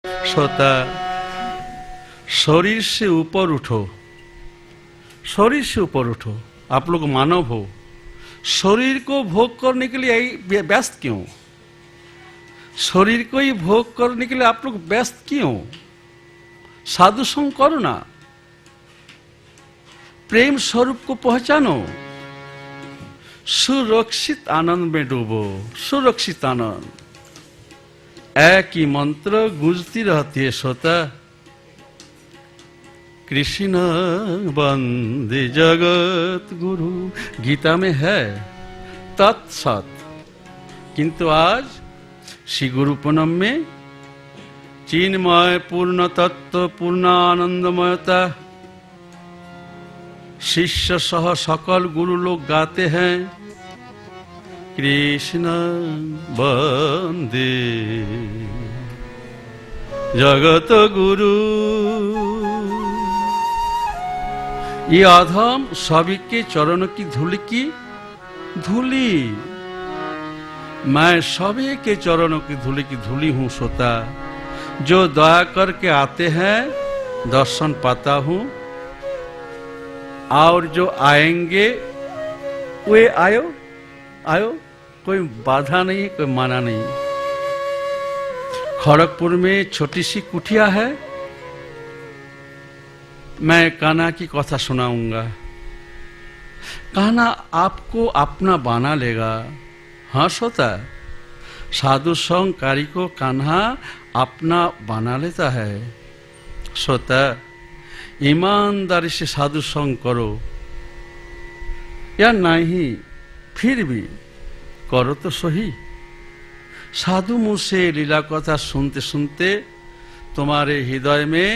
श्रोता, शरीर से ऊपर उठो, शरीर से ऊपर उठो। आप लोग मानव हो, शरीर को भोग करने के लिए व्यस्त क्यों? शरीर को ही भोग करने के लिए आप लोग व्यस्त क्यों? साधु संग करो ना, प्रेम स्वरूप को पहचानो, सुरक्षित आनंद में डूबो। सुरक्षित आनंद, एक ही मंत्र गूंजती रहती है श्रोता, कृष्ण वंदे जगत गुरु। गीता में है तत्सत, किंतु आज श्री गुरु पूनम में चिन्मय पूर्ण तत्व पूर्ण आनंदमयता शिष्य सह सकल गुरु लोग गाते हैं, कृष्ण वंदे जगत गुरु। ये अधम सभी के चरणों की धूली, मैं सभी के चरणों की धूली हूँ श्रोता। जो दया करके आते हैं दर्शन पाता हूँ, और जो आएंगे वे आयो, कोई बाधा नहीं, कोई माना नहीं। खड़गपुर में छोटी सी कुटिया है, मैं कान्हा की कथा सुनाऊंगा। कान्हा आपको अपना बना लेगा। हाँ श्रोता, साधु संग कारी को कान्हा अपना बना लेता है। श्रोता, ईमानदारी से साधु संग करो या नहीं, फिर भी करो तो सही। साधु मुंह से लीला कथा सुनते सुनते तुम्हारे हृदय में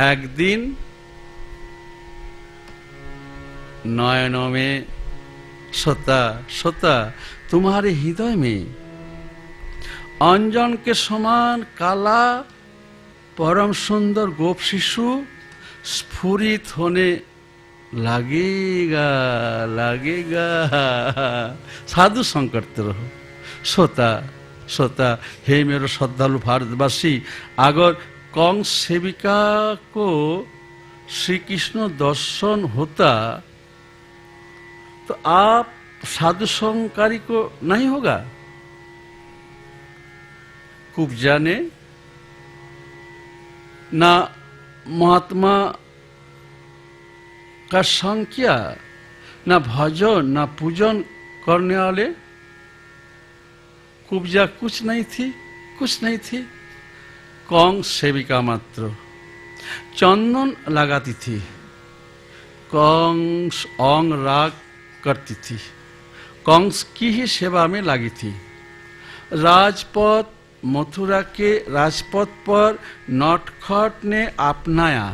एक दिन नयनों में श्रोता तुम्हारे हृदय में अंजन के समान काला परम सुंदर गोप शिशु स्फुरित होने लगेगा। साधु संग करते रहो श्रोता। हे मेरो श्रद्धालु भारतवासी, अगर कंस सेविका को श्री कृष्ण दर्शन होता तो आप साधु संगकारी को नहीं होगा। कुब्जा ने ना महात्मा का संग किया, ना भजन ना पूजन करने वाले। कुब्जा कुछ नहीं थी, कंस सेविका मात्र चंदन लगाती थी, कंस अंग राग करती थी, कंस की ही सेवा में लगी थी। राजपथ मथुरा के राजपथ पर नटखट ने अपनाया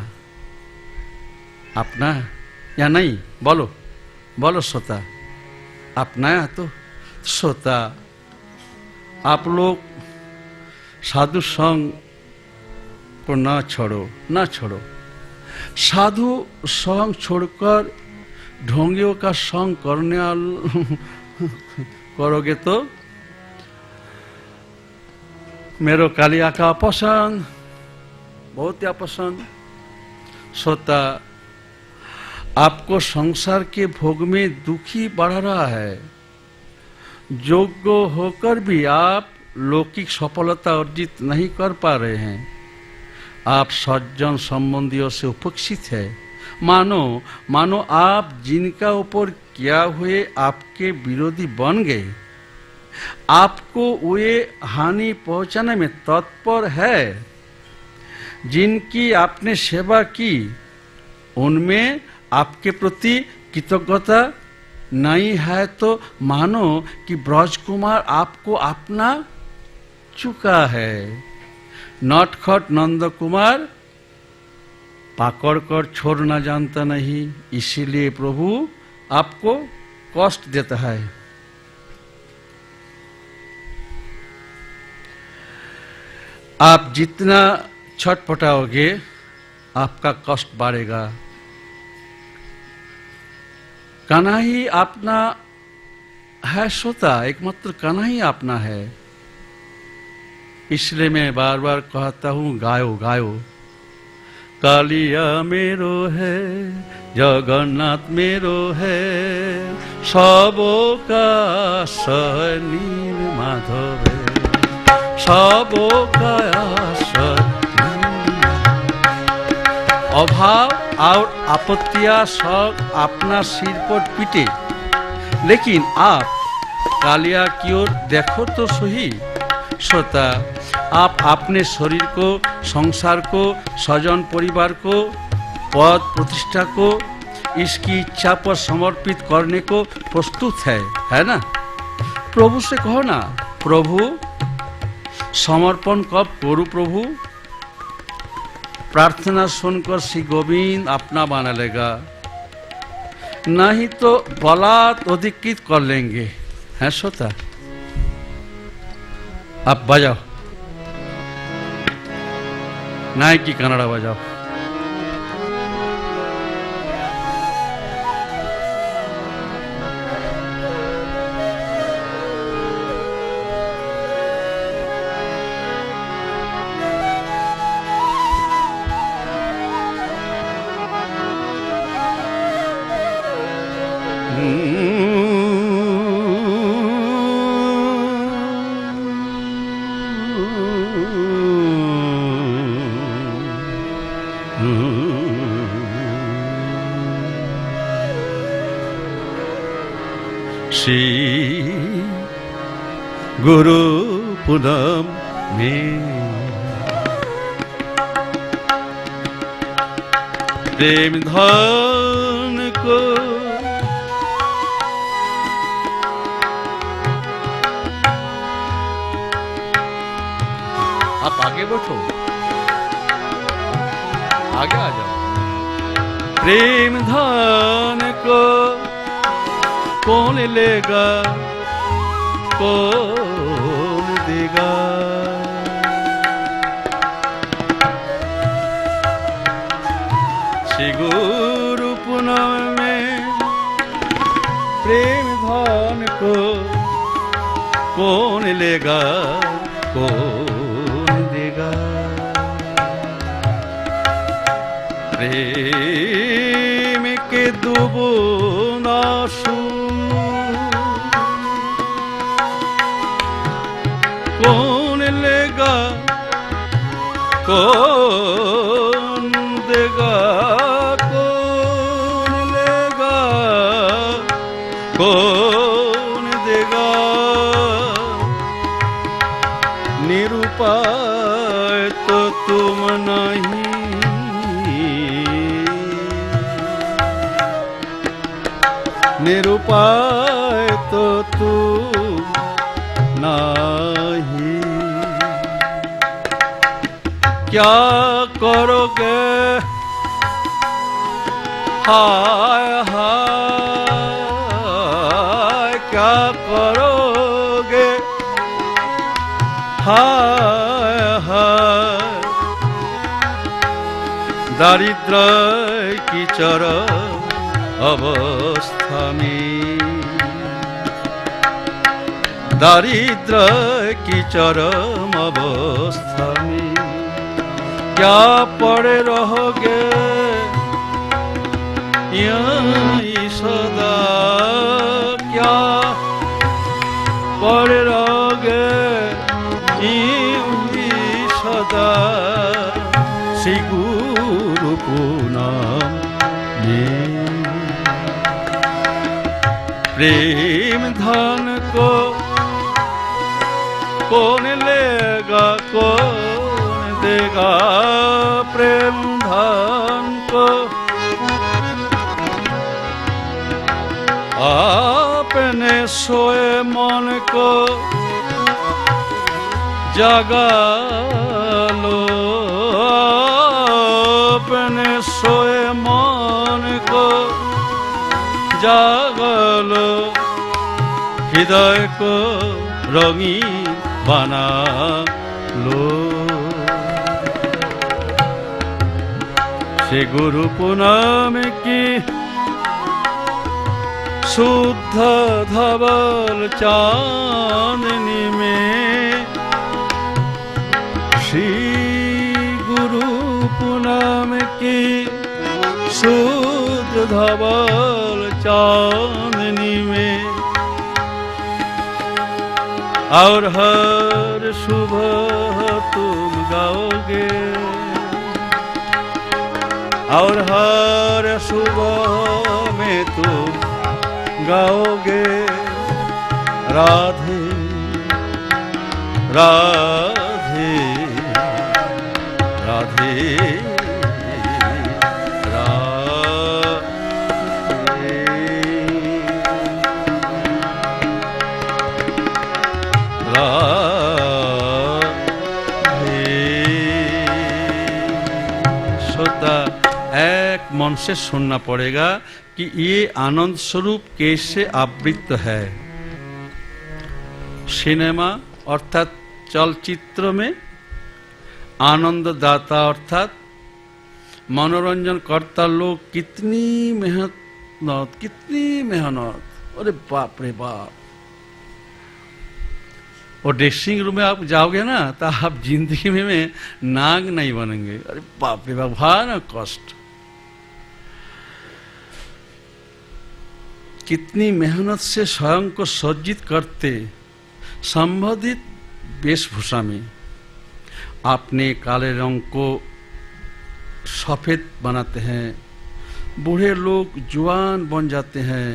या नहीं? बोलो श्रोता, अपनाया तो श्रोता। आप लोग साधु संग को ना छोड़ो। साधु संग छोड़कर ढोंगियों का संग करोगे तो मेरो कालिया का अपसंद, बहुत ही अपसंद। श्रोता, आपको संसार के भोग में दुखी बढ़ रहा है। योग्य होकर भी आप लौकिक सफलता अर्जित नहीं कर पा रहे हैं। आप सज्जन संबंधियों से उपेक्षित है। मानो आप जिनका ऊपर किया हुए आपके विरोधी बन गए, आपको वे हानि पहुंचाने में तत्पर है। जिनकी आपने सेवा की उनमें आपके प्रति कृतज्ञता नहीं है, तो मानो कि ब्रजकुमार आपको अपना चुका है। नटखट नंद कुमार पकड़ कर छोड़ना जानता नहीं, इसीलिए प्रभु आपको कष्ट देता है। आप जितना छटपटाओगे आपका कष्ट बढ़ेगा। कान्हा ही अपना है श्रोता, एकमात्र कान्हा ही अपना है। इसलिए मैं बार बार कहता हूँ गायो गायो। कालिया मेरो है, जगन्नाथ मेरो है, सबो का आश्रय नील माधव है, सबो का आश्रय। अभाव और आपत्तियां सब अपना सिर पर पीटे, लेकिन आप कालिया की ओर देखो तो सही। श्रोता, आप अपने शरीर को, संसार को, स्वजन परिवार को, पद प्रतिष्ठा को इसकी इच्छा पर समर्पित करने को प्रस्तुत है ना? प्रभु से कहो ना, प्रभु समर्पण कब करूं प्रभु? प्रार्थना सुनकर श्री गोविंद अपना बना लेगा, नहीं तो बलात् अधिकृत कर लेंगे। है श्रोता, आप बजाओ, नायक की कन्नड़ा बजाओ। श्री गुरु पूनम में प्रेम धन को आप आगे बैठो, आगे आ जाओ। प्रेम धन को कौन लेगा, कौन देगा? श्री गुरु पूनम में प्रेम धन को कौन लेगा, कौन देगा? प्रेम के दुबुन आंसू कौन लेगा, कौन देगा? कौन लेगा, कौन देगा? निरुपाय तो तुम नहीं, निरुपाय तो तुम नहीं। क्या करोगे हाय हाय, क्या करोगे हाय हाय? दारिद्र की चरम अवस्था में, दारिद्र की चरम अवस्था में क्या पड़े रहोगे यहीं सदा? क्या पड़े रहोगे यहीं सदा? श्री गुरु पूनम में प्रेम धन को कौन लेगा, कौन देगा? प्रेम धन को आपने सोए मन को जगा लो, आपने सोए मन को जगा लो, हृदय को रंगीन बना लो। श्री गुरु पूनम की शुद्ध धवल चांदनी में पूनम की शुद्ध धवल चांदनी में और हर सुबह तुम गाओगे और हर सुबह में तुम गाओगे राधे राधे राधे एक मन से सुनना पड़ेगा कि ये आनंद स्वरूप कैसे आवृत्त है। सिनेमा अर्थात चलचित्र में आनंद दाता अर्थात मनोरंजन करता लोग कितनी मेहनत, अरे बाप रे बाप। और ड्रेसिंग रूम में आप जाओगे ना तो आप जिंदगी में नाग नहीं बनेंगे। अरे बाप रे बाप, भयानक कष्ट। कितनी मेहनत से स्वयं को सज्जित करते संबंधित वेशभूषा में अपने काले रंग को सफेद बनाते हैं, बूढ़े लोग जवान बन जाते हैं।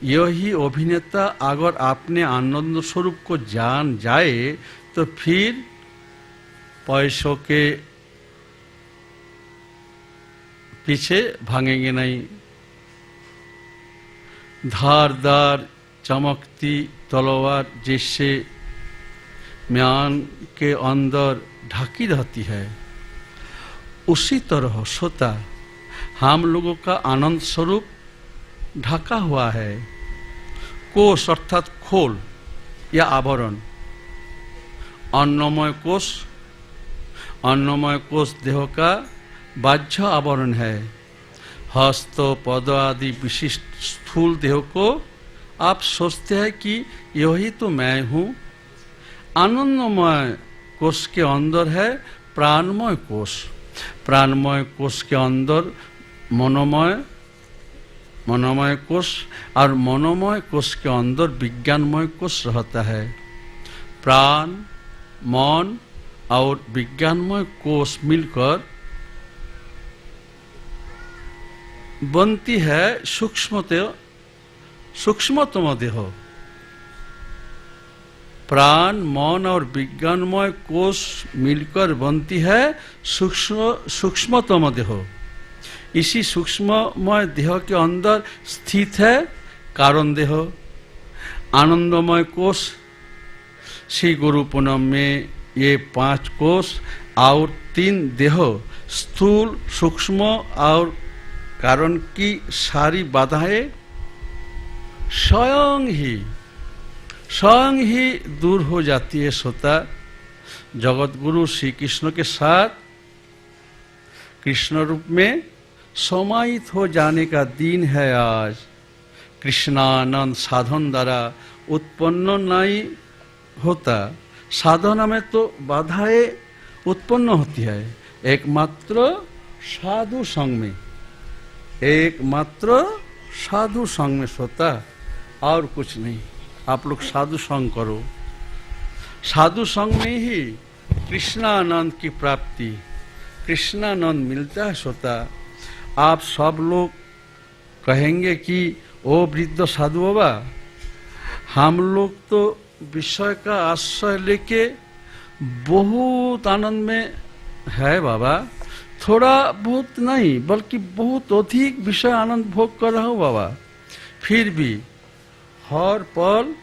यही अभिनेता अगर अपने आनंद स्वरूप को जान जाए तो फिर पैसों के पीछे भागेंगे नहीं। धारदार चमकती तलवार जैसे म्यान के अंदर ढकी रहती है, उसी तरह सोता हम लोगों का आनंद स्वरूप ढका हुआ है। कोष अर्थात खोल या आवरण। अन्नमय कोष देह का बाह्य आवरण है। हस्त पद आदि विशिष्ट स्थूल देह को आप सोचते हैं कि यही तो मैं हूँ। आनंदमय कोष के अंदर है प्राणमय कोष। प्राणमय कोष के अंदर मनोमय कोष और मनोमय कोष के अंदर विज्ञानमय कोष रहता है। प्राण, मन और विज्ञानमय कोष मिलकर बनती है सूक्ष्मतम देह। प्राण, मन और विज्ञानमय कोष मिलकर बनती है सूक्ष्मतम देह। इसी सूक्ष्ममय देह के अंदर स्थित है कारण देह। आनंदमय कोष श्री गुरु पूनम में ये 5 कोष और 3 देह स्थूल, सूक्ष्म और कारण की सारी बाधाएं स्वयं ही दूर हो जाती है। सोता जगत गुरु श्री कृष्ण के साथ कृष्ण रूप में समाहित हो जाने का दिन है आज। कृष्णानंद साधन द्वारा उत्पन्न नहीं होता। साधना में तो बाधाएं उत्पन्न होती है एकमात्र साधु संग में। एकमात्र साधु संग में सोता, और कुछ नहीं। आप लोग साधु संग करो। साधु संग में ही कृष्णानंद की प्राप्ति, कृष्णानंद मिलता है। सोता आप सब लोग कहेंगे कि ओ वृद्ध साधु बाबा, हम लोग तो विषय का आश्रय लेके बहुत आनंद में है बाबा। थोड़ा बहुत नहीं बल्कि बहुत अधिक विषय आनंद भोग कर रहा हूँ बाबा। फिर भी हर पल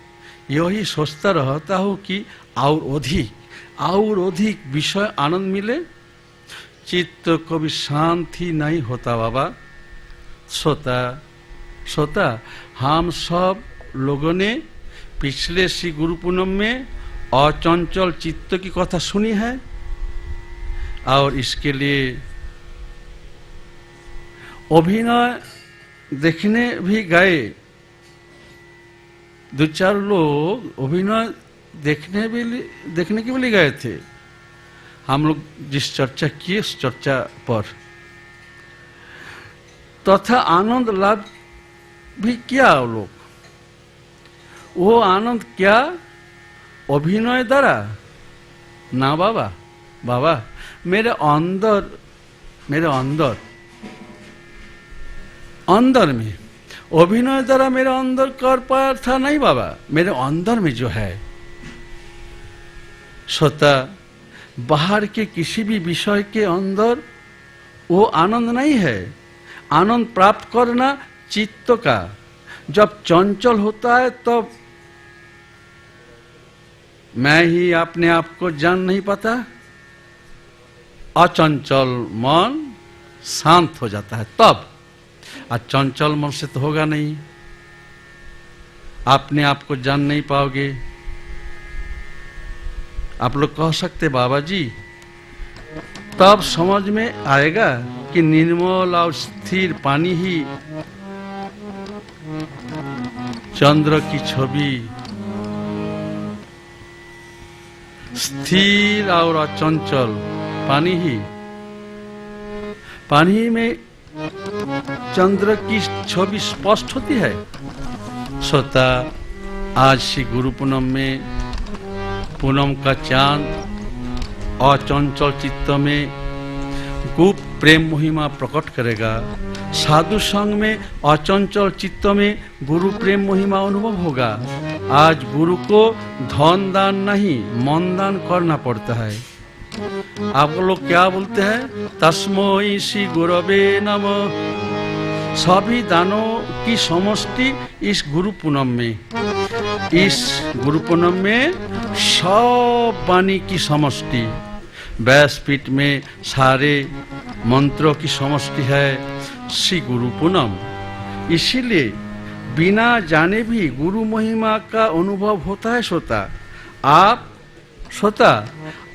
यही सोचता रहता हूँ कि और अधिक विषय आनंद मिले। चित्त कभी शांति नहीं होता बाबा। सोता हम सब लोगों ने पिछले श्री गुरु पूनम में अचंचल चित्त की कथा सुनी है और इसके लिए अभिनय देखने भी गए। 2-4 लोग अभिनय देखने के लिए गए थे। हम लोग जिस चर्चा किए उस चर्चा पर, तथा आनंद लाभ भी किया वो लोग। वो आनंद क्या अभिनय द्वारा ना बाबा, बाबा मेरे अंदर में अभिनय द्वारा मेरे अंदर कर पाया था नहीं बाबा, मेरे अंदर में जो है स्वतः बाहर के किसी भी विषय के अंदर वो आनंद नहीं है। आनंद प्राप्त करना चित्त का जब चंचल होता है तब तो मैं ही अपने आप को जान नहीं पाता। अचंचल मन शांत हो जाता है तब, और चंचल मन से तो होगा नहीं, अपने आप को जान नहीं पाओगे। आप लोग कह सकते बाबा जी तब समझ में आएगा कि निर्मल और स्थिर पानी ही चंद्र की छवि, स्थिर और अचंचल पानी में चंद्र की छवि स्पष्ट होती है। स्वतः आज श्री गुरु पूनम में पूनम का चांद अचंचल चित्त में गुप्त प्रेम महिमा प्रकट करेगा। साधु संग में अचंचल चित्त में गुरु प्रेम महिमा अनुभव होगा। आज गुरु को धन दान नहीं मन दान करना पड़ता है। आप लोग क्या बोलते हैं? तस्मै श्री गुरवे नमः। सभी दानों की समष्टि इस गुरु पूनम में, इस गुरु पूनम में सब वाणी की समष्टि, व्यासपीठ में सारे मंत्रों की समष्टि है श्री गुरु पूनम। इसीलिए बिना जाने भी गुरु महिमा का अनुभव होता है।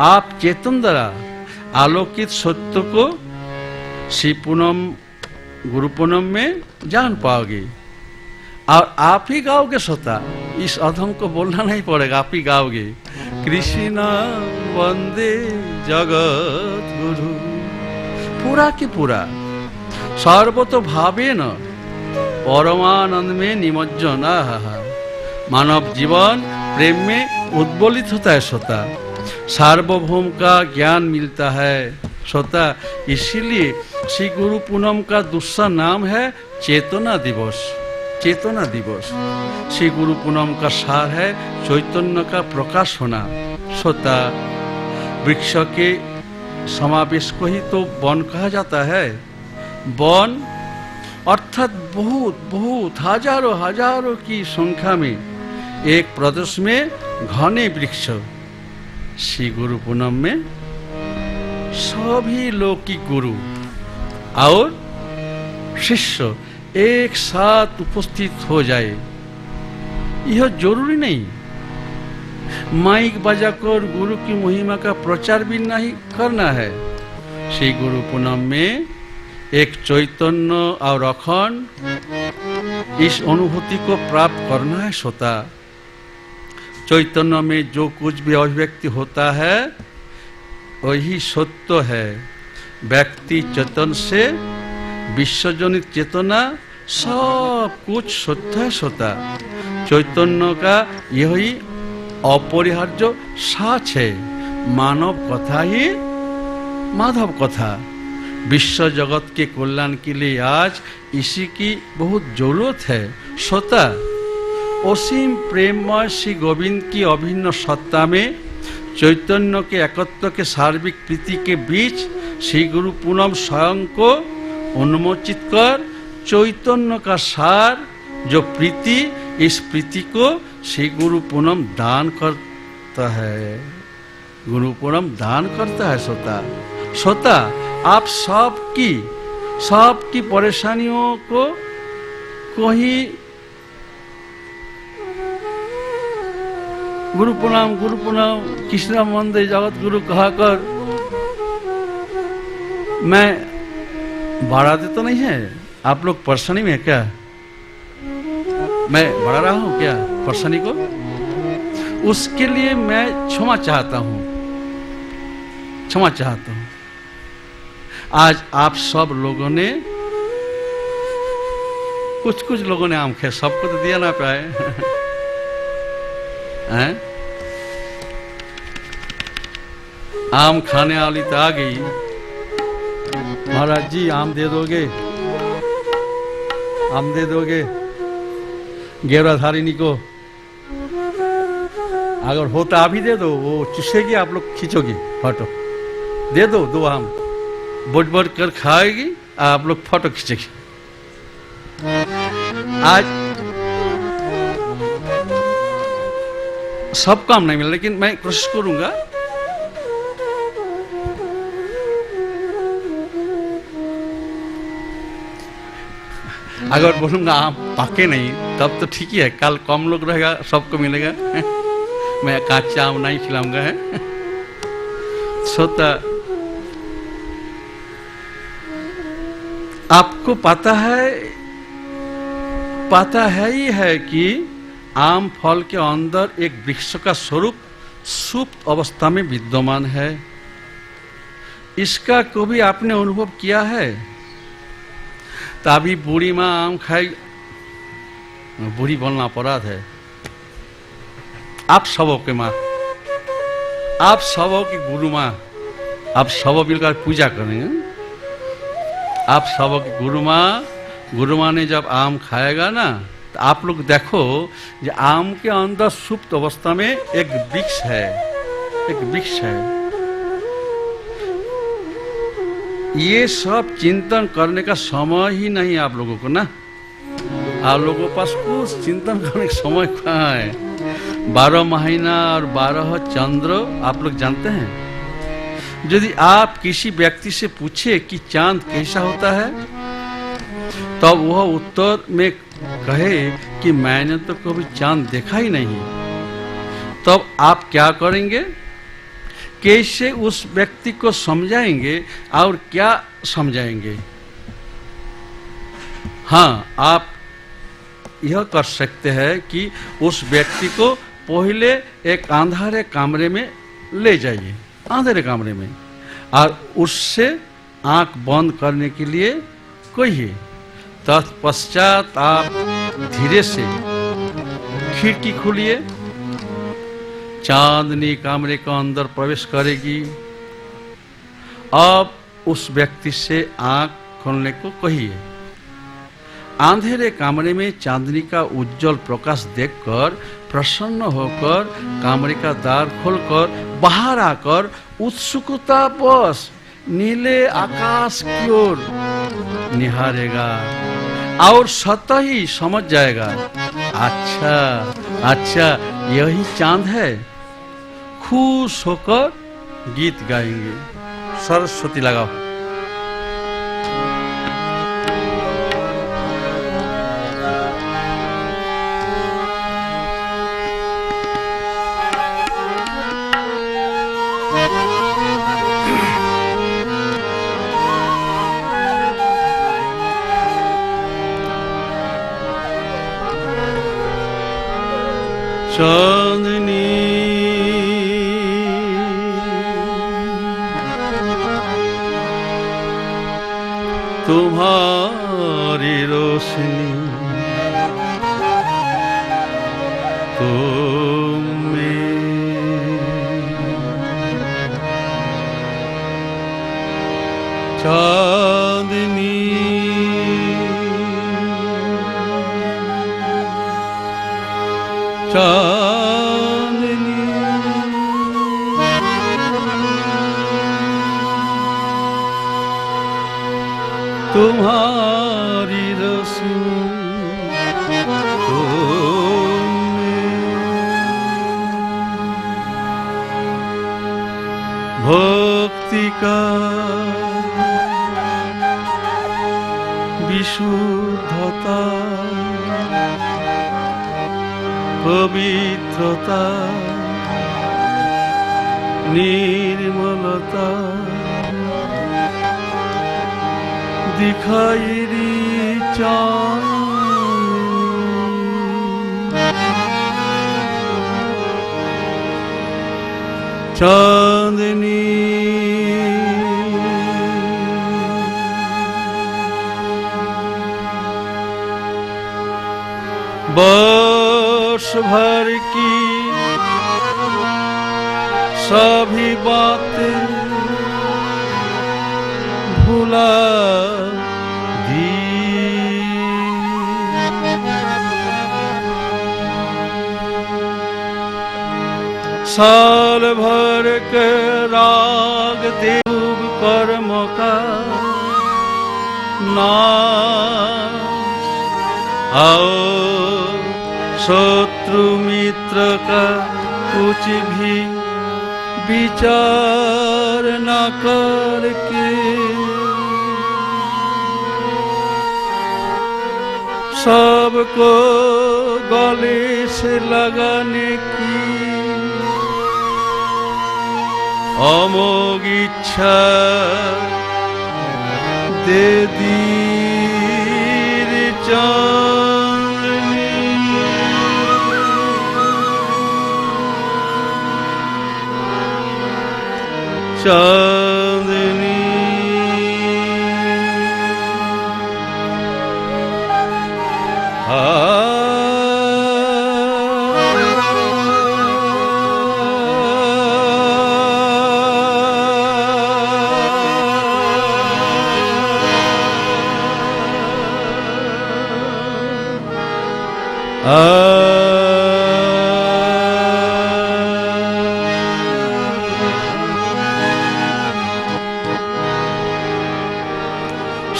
आप चेतन द्वारा आलोकित सत्य को श्री पूनम गुरु पूनम में जान पाओगे और आप ही गाओगे। स्वतः इस अधम को बोलना नहीं पड़ेगा, आप ही गाओगे। कृष्ण वंदे जगत गुरु, पूरा की पूरा सर्वतो भावे न परमानंद में निमज्जन। मानव जीवन प्रेम में उद्बोलित होता है। स्वतः सार्वभौम का ज्ञान मिलता है। स्वतः इसीलिए श्री गुरु पूनम का दूसरा नाम है चेतना दिवस। चेतना दिवस श्री गुरु पूनम का सार है चैतन्य का प्रकाश होना। स्वतः वृक्ष के समावेश को ही तो वन कहा जाता है। वन अर्थात बहुत बहुत हजारों हजारों की संख्या में एक प्रदेश में घने वृक्ष। श्री गुरु पूनम में सभी लोग की गुरु और शिष्य एक साथ उपस्थित हो जाए, यह जरूरी नहीं। माइक बजाकर गुरु की महिमा का प्रचार भी नहीं करना है। श्री गुरु पूनम में एक चैतन्य और अखंड इस अनुभूति को प्राप्त करना है। स्वतः चैतन्य में जो कुछ भी अभिव्यक्ति होता है वही सत्य है। व्यक्ति चेतन से विश्वजनित चेतना सब कुछ सत्य है। स्वतः चैतन्य का यही अपरिहार्य साच है। मानव कथा ही माधव कथा। विश्व जगत के कल्याण के लिए आज इसी की बहुत जरूरत है। स्वतः असीम प्रेममय श्री गोविंद की अभिन्न सत्ता में चैतन्य के एकत्व के सार्विक प्रीति के बीच श्री गुरु पूनम स्वयं को उन्मोचित कर चैतन्य का सार जो प्रीति, इस प्रीति को श्री गुरु पूनम दान करता है। गुरु पूनम दान करता है। स्वतः आप सबकी परेशानियों को ही गुरु प्रणाम कृष्ण वंदे जगत गुरु कहकर मैं बढ़ा देता नहीं है। आप लोग परेशानी में है क्या? मैं बढ़ा रहा हूं क्या परेशानी को? उसके लिए मैं क्षमा चाहता हूं। क्षमा चाहता हूं। आज आप सब लोगों ने, कुछ लोगों ने आम खाया, सबको तो दिया ना पाए हैं? आम खाने वाली तो आ गई, महाराज जी आम दे दोगे, आम दे दोगे गेवराधारिणी को? अगर होता आप ही दे दो, वो चुसेगी, आप लोग खींचोगे फोटो। दे दो 2 आम, बोट बोट कर खाएगी, आप लोग फोटो खींचेगी। आज सब काम नहीं मिला, लेकिन मैं कोशिश करूंगा। अगर बोलूंगा आम पाके नहीं, तब तो ठीक ही है, कल कम लोग रहेगा, सबको मिलेगा मैं कच्चा आम नहीं खिलाऊंगा है सोता। आपको पता है ही है कि आम फल के अंदर एक वृक्ष का स्वरूप सुप्त अवस्था में विद्यमान है। इसका कभी आपने अनुभव किया है? तभी बूढ़ी माँ आम खाई, बूढ़ी बोलना अपराध है। आप सबों के माँ, आप सबों की गुरु माँ, आप सबों मिलकर पूजा करेंगे। आप सबों की गुरु माँ ने जब आम खाएगा ना, तो आप लोग देखो जो आम के अंदर सुप्त अवस्था में एक वृक्ष है, एक वृक्ष है। ये सब चिंतन करने का समय ही नहीं आप लोगों को ना। आप लोगों के पास कुछ चिंतन करने का समय कहाँ है? 12 महीना और 12 चंद्र आप लोग जानते हैं। यदि आप किसी व्यक्ति से पूछे कि चांद कैसा होता है, तब तो वह उत्तर में कहे कि मैंने तो कभी चांद देखा ही नहीं, तब आप क्या करेंगे? कैसे उस व्यक्ति को समझाएंगे और क्या समझाएंगे? हाँ, आप यह कर सकते हैं कि उस व्यक्ति को पहले एक अंधेरे कमरे में ले जाइए, अंधेरे कमरे में, और उससे आंख बंद करने के लिए कहिए। तत्पश्चात आप धीरे से खिड़की खोलिए, चांदनी कमरे के अंदर प्रवेश करेगी। अब उस व्यक्ति से आंख खोलने को कहिए। अंधेरे कमरे में चांदनी का उज्जवल प्रकाश देखकर प्रसन्न होकर कमरे का द्वार खोलकर बाहर आकर उत्सुकता बस नीले आकाश की ओर निहारेगा और स्वतः ही समझ जाएगा, अच्छा यही चांद है। खुश होकर गीत गाएंगे। सरस्वती लगाओ। चांदनी तुम्हारी रोशनी तुम में, चांदनी चांदनी तुम्हारी रोशनी भक्ति का विशुद्धता पवित्रता निर्मलता दिखाई दी चांदनी वर्ष भर की सभी बातें भुला दी। साल भर के राग देव कर्म का नाम, आओ शत्रु मित्र का कुछ भी विचार न करके सबको गले से लगाने की अमोघ इच्छा दे दी रे चांदनी। चांदनी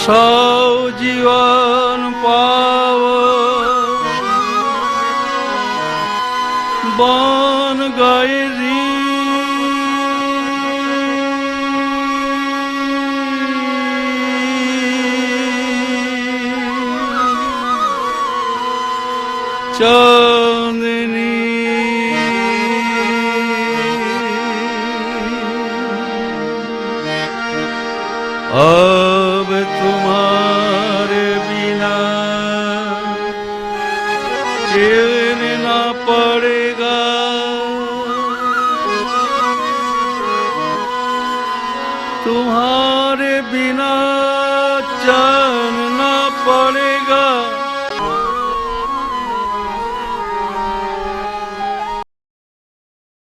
सौ जीवन पाओ बन गए री। चांदनी अब तुम्हारे बिना चलना पड़ेगा। तुम्हारे बिना